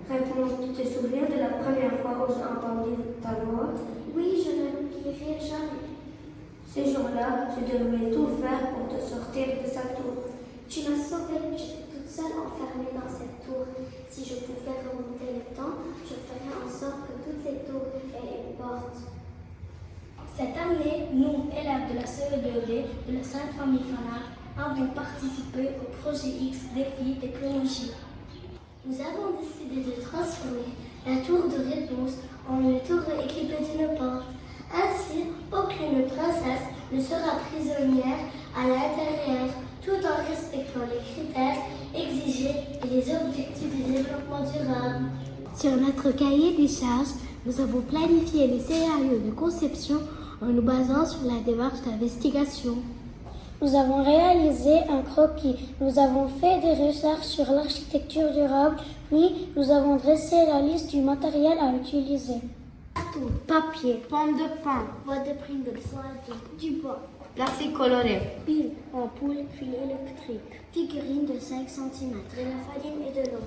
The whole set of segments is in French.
Réponse, tu te souviens de la première fois où j'ai entendu ta voix? Oui, je ne l'oublierai jamais. Ce jour-là, tu devais tout faire pour te sortir de sa tour. Tu m'as sauvée, j'étais toute seule enfermée dans cette tour. Si je pouvais remonter le temps, je ferais en sorte que toutes les tours aient une porte. Cette année, nous, élèves de la CE2D de la Sainte-Famille Fanard, avons participé au projet X Défi Technologie. Nous avons décidé de transformer la tour de réponse en une tour équipée d'une porte. Ainsi, aucune princesse ne sera prisonnière à l'intérieur, tout en respectant les critères exigés et les objectifs du développement durable. Sur notre cahier des charges, nous avons planifié les scénarios de conception en nous basant sur la démarche d'investigation. Nous avons réalisé un croquis, nous avons fait des recherches sur l'architecture durable, puis nous avons dressé la liste du matériel à utiliser. Carton, Papier, pomme de pain, boîte de Pringles, du bois, plastique coloré, Pile, ampoule, fil électrique, figurines de 5 cm, de la farine et de l'eau,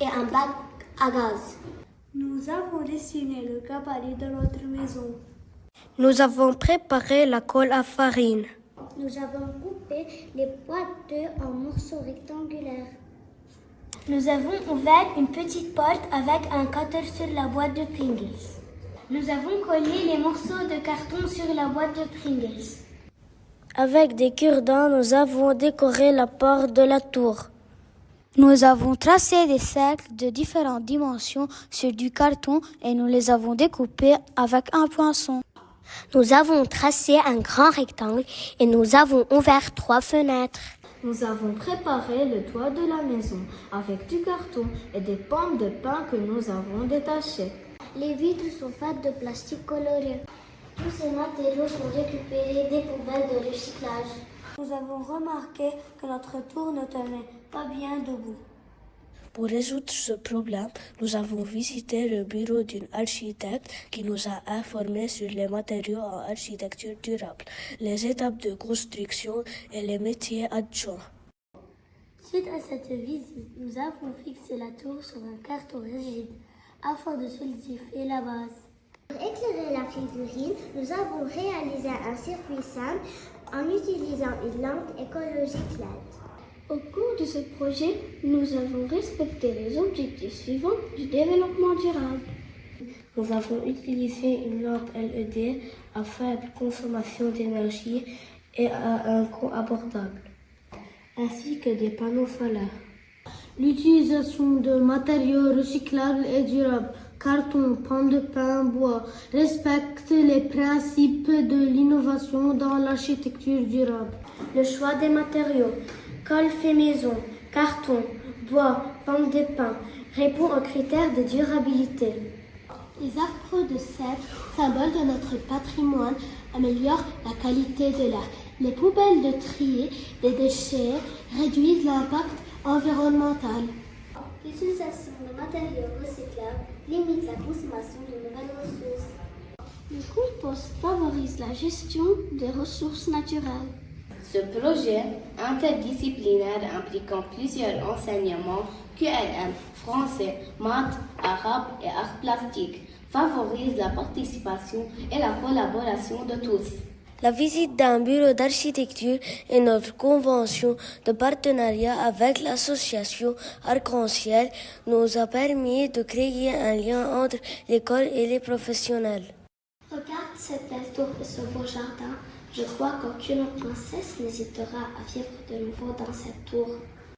et un bac à gaz. Nous avons dessiné le gabarit de notre maison. Nous avons préparé la colle à farine. Nous avons coupé les boîtes d'œufs en morceaux rectangulaires. Nous avons ouvert une petite porte avec un cutter sur la boîte de Pringles. Nous avons collé les morceaux de carton sur la boîte de Pringles. Avec des cure-dents, nous avons décoré la porte de la tour. Nous avons tracé des cercles de différentes dimensions sur du carton et nous les avons découpés avec un poinçon. Nous avons tracé un grand rectangle et nous avons ouvert 3 fenêtres. Nous avons préparé le toit de la maison avec du carton et des pommes de pain que nous avons détachées. Les vitres sont faites de plastique coloré. Tous ces matériaux sont récupérés des poubelles de recyclage. Nous avons remarqué que notre tour ne tenait pas bien debout. Pour résoudre ce problème, nous avons visité le bureau d'une architecte qui nous a informés sur les matériaux en architecture durable, les étapes de construction et les métiers adjoints. Suite à cette visite, nous avons fixé la tour sur un carton rigide afin de solidifier la base. Pour éclairer la figurine, nous avons réalisé un circuit simple en utilisant une lampe écologique LED. Au cours de ce projet, nous avons respecté les objectifs suivants du développement durable. Nous avons utilisé une lampe LED à faible consommation d'énergie et à un coût abordable, ainsi que des panneaux solaires. L'utilisation de matériaux recyclables et durables, carton, pommes de pain, bois, respecte les principes de l'innovation dans l'architecture durable. Le choix des matériaux, colle fait maison, carton, bois, pommes de pain, répond aux critères de durabilité. Les arbres de cèdre, symbole de notre patrimoine, améliorent la qualité de l'air. Les poubelles de tri des déchets réduisent l'impact environnemental. L'utilisation de matériaux recyclables limite la consommation de nouvelles ressources. Le compost favorise la gestion des ressources naturelles. Ce projet interdisciplinaire impliquant plusieurs enseignements QLM, français, maths, arabe et arts plastiques favorise la participation et la collaboration de tous. La visite d'un bureau d'architecture et notre convention de partenariat avec l'association Arc-en-Ciel nous a permis de créer un lien entre l'école et les professionnels. Regarde cette belle tour et ce beau jardin. Je crois qu'aucune princesse n'hésitera à vivre de nouveau dans cette tour.